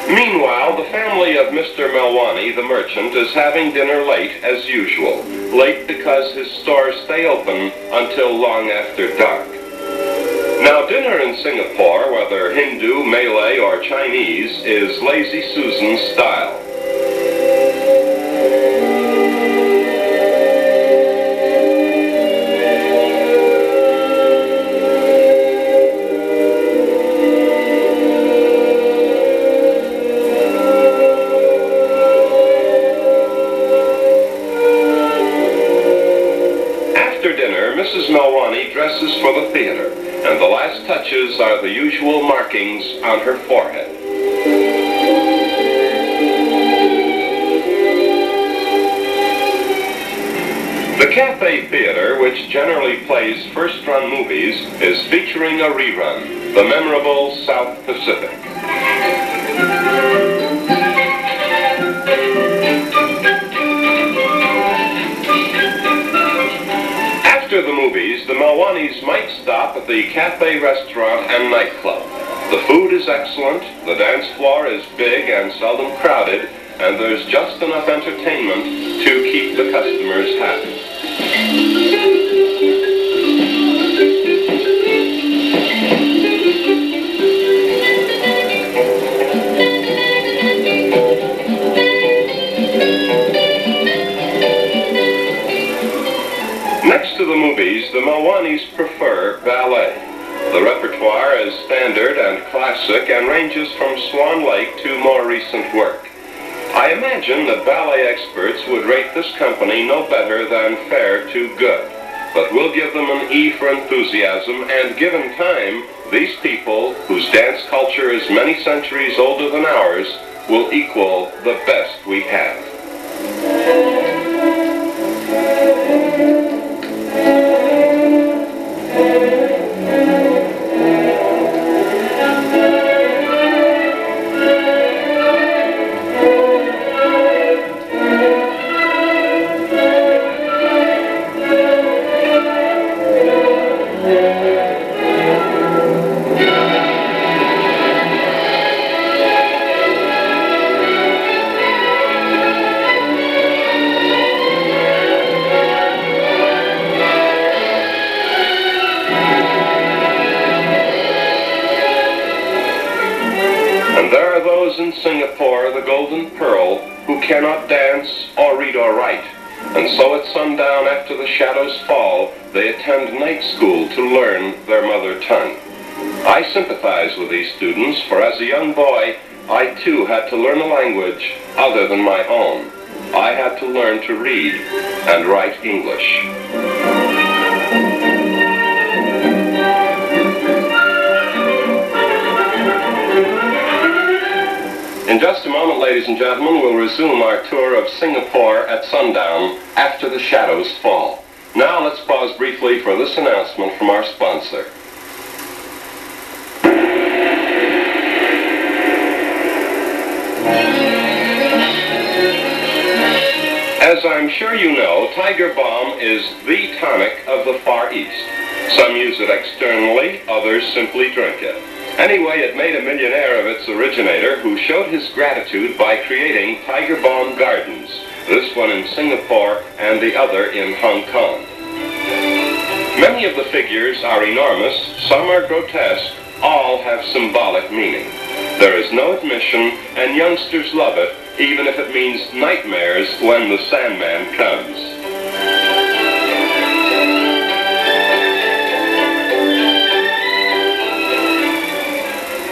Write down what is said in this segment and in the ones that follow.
Meanwhile, the family of Mr. Melwani, the merchant, is having dinner late as usual. Late because his stores stay open until long after dark. Now, dinner in Singapore, whether Hindu, Malay, or Chinese, is Lazy Susan's style. Mrs. Melwani dresses for the theater, and the last touches are the usual markings on her forehead. The Cafe Theater, which generally plays first-run movies, is featuring a rerun, the memorable South Pacific. After the movies, the Melwanis might stop at the cafe, restaurant, and nightclub. The food is excellent, the dance floor is big and seldom crowded, and there's just enough entertainment to keep the customers happy. Next to the movies, the Melwanis prefer ballet. The repertoire is standard and classic and ranges from Swan Lake to more recent work. I imagine that ballet experts would rate this company no better than fair to good, but we'll give them an E for enthusiasm, and given time, these people, whose dance culture is many centuries older than ours, will equal the best we have. In Singapore, the Golden Pearl, who cannot dance or read or write, and so at sundown after the shadows fall, they attend night school to learn their mother tongue. I sympathize with these students, for as a young boy, I too had to learn a language other than my own. I had to learn to read and write English. In just a moment, ladies and gentlemen, we'll resume our tour of Singapore at sundown after the shadows fall. Now let's pause briefly for this announcement from our sponsor. As I'm sure you know, Tiger Balm is the tonic of the Far East. Some use it externally, others simply drink it. Anyway, it made a millionaire of its originator, who showed his gratitude by creating Tiger Balm Gardens, this one in Singapore and the other in Hong Kong. Many of the figures are enormous, some are grotesque, all have symbolic meaning. There is no admission, and youngsters love it, even if it means nightmares when the Sandman comes.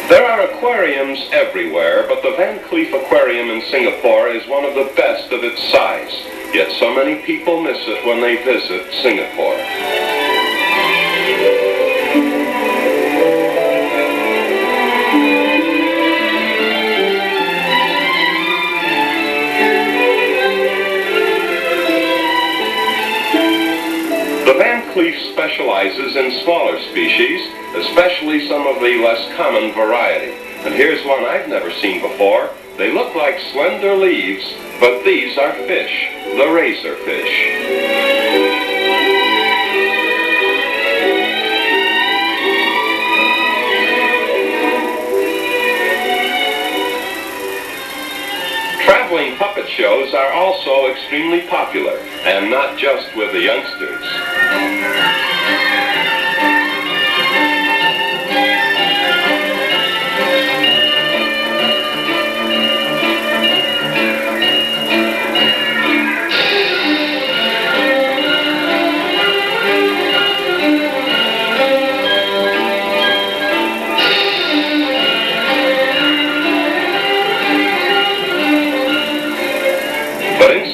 There are aquariums everywhere, but the Vancleef Aquarium in Singapore is one of the best of its size. Yet so many people miss it when they visit Singapore. The Vancleef specializes in smaller species, especially some of the less common variety. And here's one I've never seen before. They look like slender leaves, but these are fish, the razorfish. traveling puppet shows are also extremely popular, and not just with the youngsters.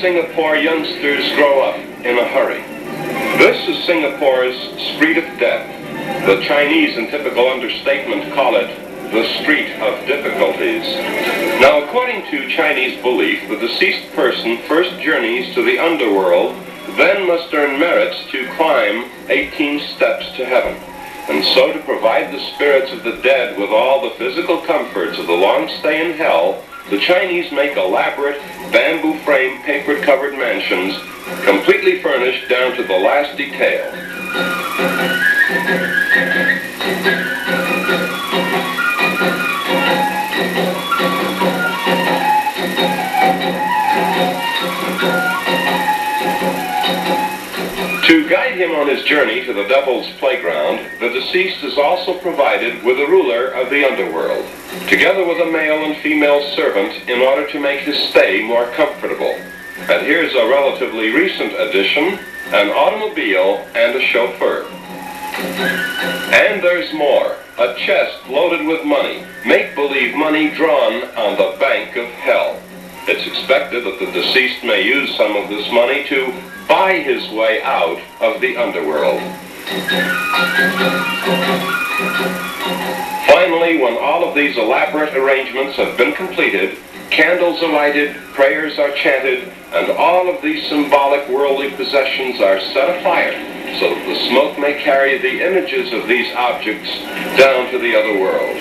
Singapore youngsters grow up in a hurry. This is Singapore's street of death. The Chinese, in typical understatement, call it the street of difficulties. Now, according to Chinese belief, the deceased person first journeys to the underworld, then must earn merits to climb 18 steps to heaven. And so to provide the spirits of the dead with all the physical comforts of the long stay in hell, the Chinese make elaborate, bamboo-frame, paper-covered mansions, completely furnished down to the last detail. To guide him on his journey to the devil's playground, the deceased is also provided with a ruler of the underworld, together with a male and female servant in order to make his stay more comfortable. And here's a relatively recent addition, an automobile and a chauffeur. And there's more, a chest loaded with money, make-believe money drawn on the bank of hell. It's expected that the deceased may use some of this money to buy his way out of the underworld. Finally, when all of these elaborate arrangements have been completed, candles are lighted, prayers are chanted, and all of these symbolic worldly possessions are set afire so that the smoke may carry the images of these objects down to the other world.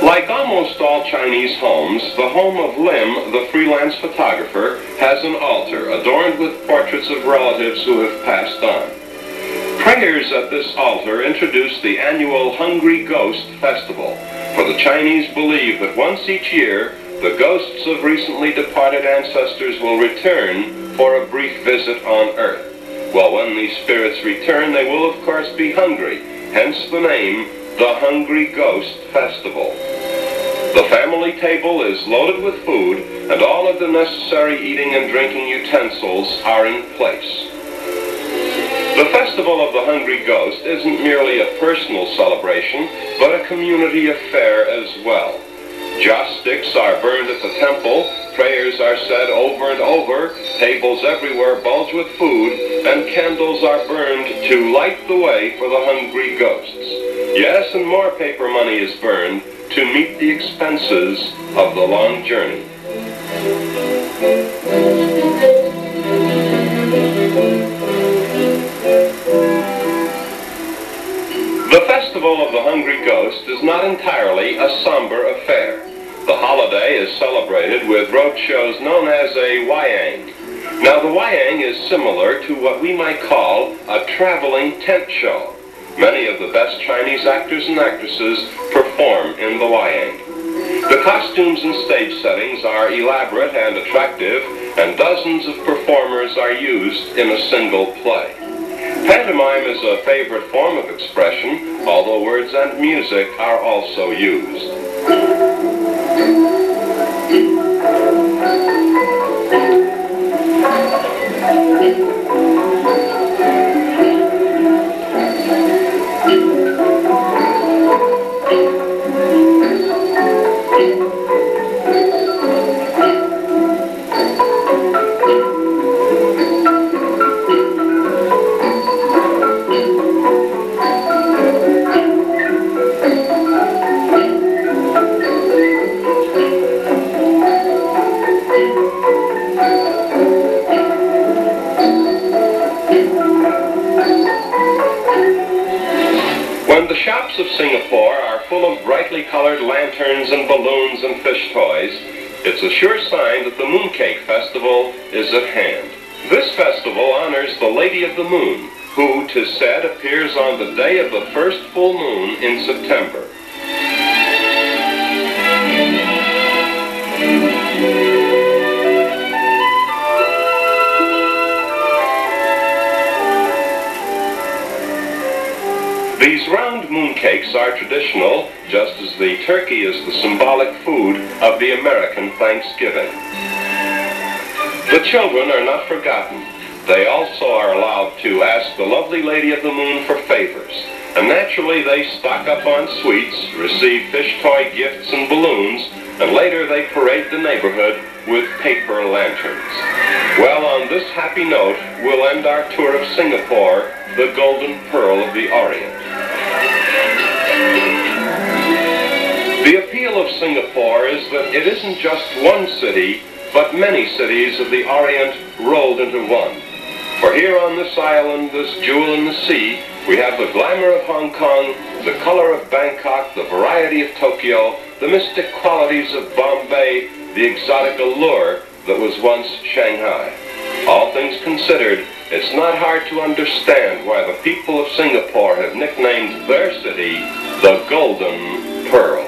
Like almost all Chinese homes, the home of Lim, the freelance photographer, has an altar adorned with portraits of relatives who have passed on. Prayers at this altar introduce the annual Hungry Ghost Festival, for the Chinese believe that once each year, the ghosts of recently departed ancestors will return for a brief visit on Earth. Well, when these spirits return, they will of course be hungry, hence the name, the Hungry Ghost Festival. The family table is loaded with food, and all of the necessary eating and drinking utensils are in place. The Festival of the Hungry Ghost isn't merely a personal celebration, but a community affair as well. Joss sticks are burned at the temple, prayers are said over and over, tables everywhere bulge with food, and candles are burned to light the way for the hungry ghosts. Yes, and more paper money is burned to meet the expenses of the long journey. The Festival of the Hungry Ghost is not entirely a somber affair. The holiday is celebrated with road shows known as a wayang. Now, the wayang is similar to what we might call a traveling tent show. Many of the best Chinese actors and actresses perform in the wayang. The costumes and stage settings are elaborate and attractive, and dozens of performers are used in a single play. Pantomime is a favorite form of expression, although words and music are also used. shops of Singapore are full of brightly colored lanterns and balloons and fish toys, it's a sure sign that the Mooncake Festival is at hand. This festival honors the Lady of the Moon, who, 'tis said, appears on the day of the first full moon in September. These round mooncakes are traditional, just as the turkey is the symbolic food of the American Thanksgiving. The children are not forgotten. They also are allowed to ask the lovely Lady of the Moon for favors, and naturally they stock up on sweets, receive fish toy gifts and balloons, and later they parade the neighborhood with paper lanterns. Well, on this happy note, we'll end our tour of Singapore, the Golden Pearl of the Orient. The appeal of Singapore is that it isn't just one city, but many cities of the Orient rolled into one. For here on this island, this jewel in the sea, we have the glamour of Hong Kong, the color of Bangkok, the variety of Tokyo, the mystic qualities of Bombay, the exotic allure that was once Shanghai. All things considered, it's not hard to understand why the people of Singapore have nicknamed their city the Golden Pearl.